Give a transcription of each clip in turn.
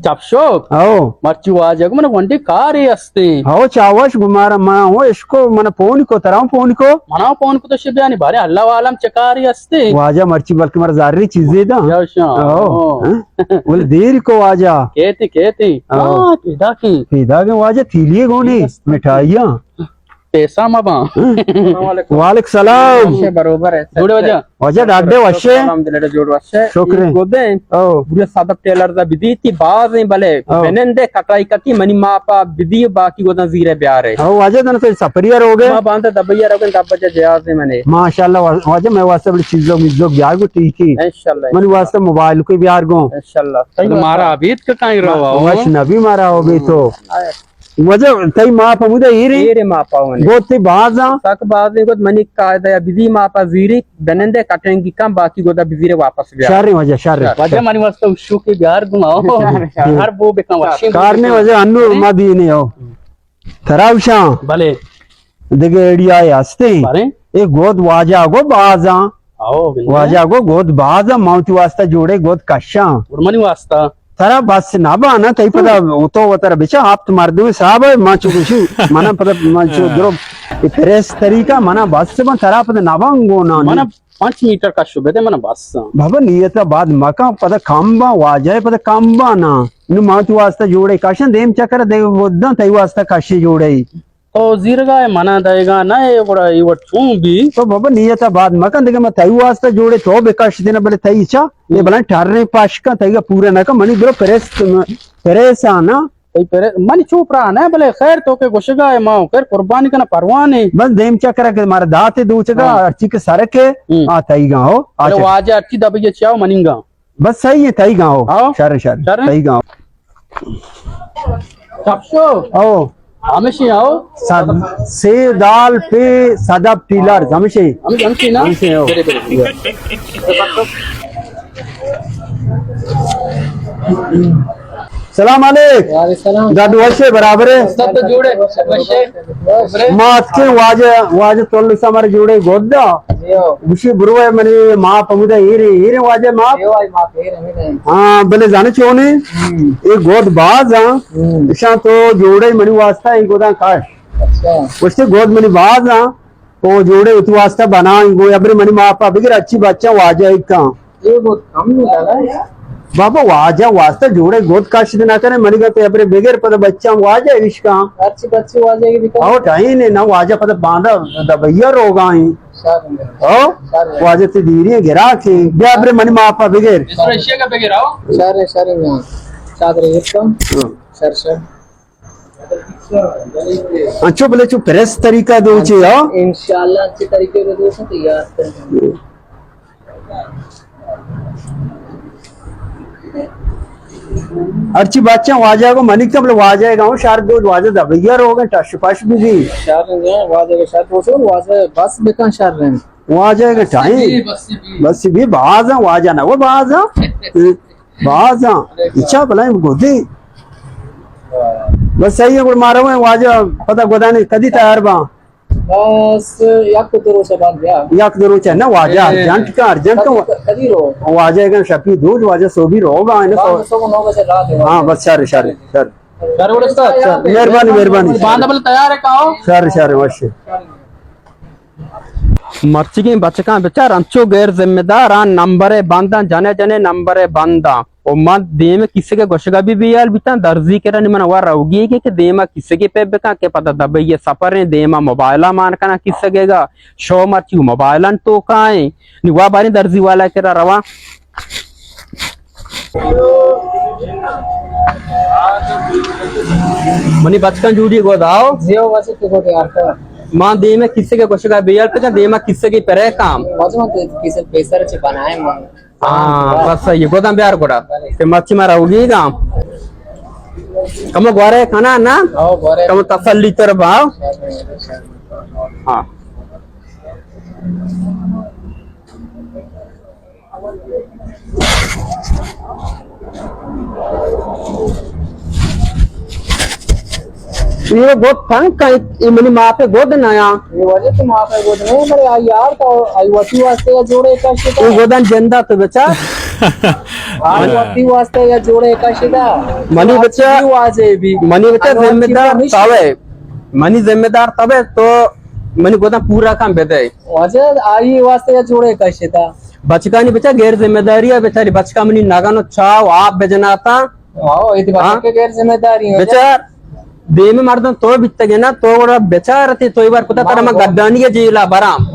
Chapshop. Oh. Marchu aja ko mana wanti kari asti. Oh, chawash gumara ma ho isko mana phone ko tarao phone ko. Mana phone ko to shibyani bhare Allah walam chakari asti. वाजा मर्ची बल्कि मर जारी चीजें दा Yasha. बोले देर को वाजा Keti. Ah, tidak ki. फिदा के वाजा थीलिए गोनी मिठाइयाँ Pesa ma ba. वालेकुम सलाम बरोबर है Jode waja. वाजा डाडे वशे alhamdulillah जोड़ वशे शुक्र गोदे ओ पूरे सादा टेलर दा विधि थी बाज नहीं भले बेनंदे कटाई कटी मनी मापा विधि बाकी गोदा जीरे प्यार है ओ वाजा तन तो सपरियर हो गए मां बांध दबैया रगन दबजा जयाज है मैंने माशाल्लाह वाजा मैं वास्ते बड़ी चीजों मिजो ब्याह को ठीक ही इंशाल्लाह मन वास्ते मोबाइल को ब्याह गो इंशाल्लाह Mara abid ka kain rawa. वश नबी मारा हो गई तो वजह तई मां पमुदा हीरे जीरे मापा होने गोते बाजा तक बाज नहीं गोद मनी कायदा या विधि मापा जीरे बेनंदे कटेंगी कम बाकी गोदा विधि वापस गया शारे वजह शारे Waja mani wasta ushu ke biar gumao. Har bo bekam washi. कारने वजह अन्नू मदीने हो तरावशा Bale. देगे एडिया हस्ते Bale. एक गोद वाजा गो बाजा Ao bin. वाजा गो गोद बाजा माउती वास्ता जोड़े गोद कशा Urmani wasta. तरा बस ना बाना तई पता उतो वतर बिचा आप तो मार दो साहब माचो कुछ मना पता माचो द्रो फ्रेश तरीका मना बस से तरा पता ना बांगो ना Mana 5 meter ka shube de mana bassa. बाबा नियता बाद मका पता कांबा वाजा पता कांबा ना नु माउती वास्ता जोड़े कशन देम चक्कर दे वद्दा तई वास्ता कशे जोड़े तो जीरगा mana dayega na e goda iwa chumbi. तो बाबा नियता बाद मकन देगा मैं तई वास्ता जोड़े तो बेकाश देना बले तई चा ये बला ठहरने पाश का तई का पूरा ना का मनी ब्रो प्रेस आना Ei pere mani chupra na bale khair to ke goshiga e ma khair qurbani kana parwani. बस देम चक्कर के मारा दाते दूचगा अर्ची के सरक है आ तई गाओ Ale waja atti dabiye chao maninga. बस सही है तई गाओ हाँ। शर शर शर। तई गाओ Chapsho. ओ Ameshi ao. से दाल पे सादा pillar जमशे Amshi na. Amshi ao. Bere bere. सलाम अलैक दादू वशे बराबर है Sab jude. Washe. मात के वाजे वाजे तोल समर जोड़े गोदा बुशी बुरवे मने मा पमुदा हीरे वाजे मा हाँ भले जाने छोने एक गोद बाज हाँ इशा तो जोड़े मनी वास्ता एक गोदा काश उससे गोद मनी बाज हाँ तो जोड़े उत वास्ता बना गो अबरे मनी मा पा बिगर अच्छी बच्चा वाजा एक का बाबा वाजा वास्ता जोड़े गोद काश ना करे मनी का तो अबरे बिगर पद बच्चा वाजा इसका अच्छी बच्ची वाजे की आओ टाई ने ना वाजा पद बांधा दबैया रोगा ही ओ वाजे ते धीरे गिरा के अबरे मनी मा पा बिगर Isra ka bege rao. सारे में चादर एकदम सर सर अच्छो बोले चुप प्रेस तरीका दो चे हो इंशाल्लाह अच्छे तरीके से दोस्त तैयार करेंगे अर्ची बच्चा वाजा को मनिक तब वाजा गाँव शार दो वाजा दबैया रोगा टश पश भी शार रहे वाजे के साथ दोस्तों वाजे बस बेकार शार रहे वाजा का टाइम बस भी बाजा वाजा ना वो बाजा बाजा इच्छा भला गोदी बस सही है मारा हुआ वाजा पता गोदाने कदी तैयार बा बस याक तो से बात गया याक दरो चे ना वाजा अर्जेंट का कदी रो वाजा का शफी दूध वाजा सो भी रोगा है ना सो 9 बजे रात है हाँ बस शर शर शर Kar bole sta. मेहरबानी Banda bale tayar hai kao. शर शर वश्य मर्ची की बचका बेचार अंचो गैर जिम्मेदार नंबर बांधा जाने जाने नंबर बांधा ओ मत देम किसे के गोशगा भी यार बिता दर्जी के रन मन वर रहोगी के देमा किसे के पे बेका के पता दब ये सफर ने देमा मोबाइला मान का ना किसे गेगा शो मर्ची मोबाइलन तो काए निवा बारी दर्जी वाला के रवा मनी बचकन जूडी गोदाओ जियो वैसे तो को यार का मां दे में किसे के गोशगा बेयल पे दे में किसे के परे काम मजमा किसे पैसा रे बनाए मन हाँ बस ये गोदाम बिहार कोड़ा के मच्छी मारा होगी काम कम गोरे खाना ना आओ गोरे कम तसल्ली तर भाव हाँ ये गोद फंक का इमनी माँ पे गोद नया ये वजह तुम आप है गोद नहीं मरे आई यार तो आई वती वास्ते या जोड़े का शिता ये गोदान जिंदा तो बचा आई वती वास्ते या जोड़े का शिता मनी बच्चा वाजे भी मनी बच्चा जिम्मेदार तबे मनी जिम्मेदार तबे तो मनी गोदान पूरा काम बेदे वजह आई वास्ते या जोड़े का शिता बचका नहीं बचा गैर जिम्मेदारी है बेचारी बचका मनी नागानो चाव आप बेजनाता आओ इतनी बात के गैर जिम्मेदारी है बेचार दे में मर्दन तो बितगे ना तो वड़ा बेचार थे तो बार कुता तरह गड्डानी जेला बराम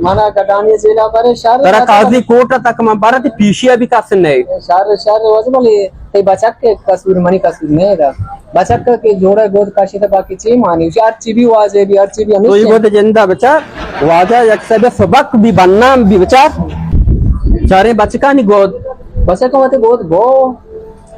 मना कटानी जिला पर शार तरह काजी कोट तक में बारा थी पीशिया भी कासन नहीं शार शार वजह बोले ते बचक के कसूर मनी कसूर नहीं था बचक के जोड़े गोद का शिता बाकी ची मानी शार ची भी वाजे भी हर ची भी तो ये हमेशा गोद जिंदा बेचार वाजा एक सब सबक भी बनना भी बेचार चारे बचका नहीं गोद बचक को मते गोद गो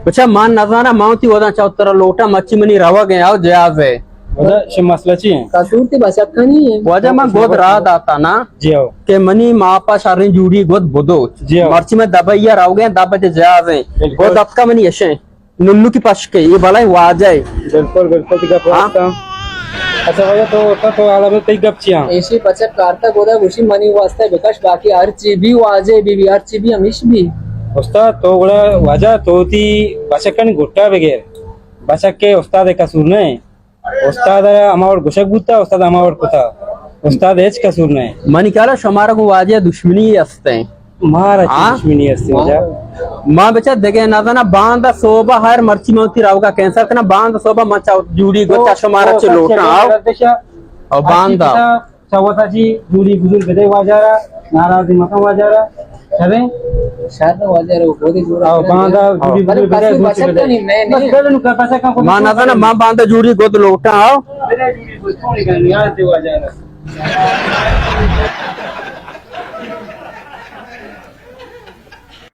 बच्चा मान नजारा माउती वदा चौतरा लोटा मच्छी मनी रवा गए आओ जयाज है वजह मसला है कसूर ते बचक का नहीं है वजह मां गोद रात आता ना जी आओ के मनी मापा शारी जुड़ी गोद बुदो जी हाँ। मर्ची में दबाइया राव गए दाबते जयाज है बिल्कुल। गोद आपका मनी यशे नुल्लू की पश के ये भलाई वाजा है बिल्कुल बिल्कुल तिका पहुंचता अच्छा वजह तो आला में कई गप छिया ऐसी बचक कारता गोदा गुशी मनी वास्ते विकास बाकी हर चीज भी वाजे भी हर चीज भी हमेश भी उस्ताद तो बड़ा वजह तो ती बचकन गुट्टा बगैर बचक के उस्ताद कसूर नहीं उस्ताद अमावर गुशक बुता उस्ताद अमावर कुता उस्ताद एच कसूर नहीं मनी क्या शमारा को वाजे दुश्मनी असते हैं मारा हाँ? दुश्मनी अस्ती वजह माँ बेचा देखे ना था ना बांधा सोबा हर मर्ची मौती राव का कैंसर का ना बांधा सोबा मचा जुड़ी गोचा शमारा चे लोटा आओ और बांधा चवताची जुडी बुजुर्ग बेदे वाजारा नाराजी मका वाजारा चले शायद वाजे रो गोदी जोड़ा आओ बांधा जुडी बुजुर्ग बेदे बचक का नहीं मैं बस बेदे नु पैसा का माँ ना था ना माँ बांधा जुड़ी गोद लोटा आओ बेदे जुडी बुजुर्ग थोड़ी करनी यार दे वाजारा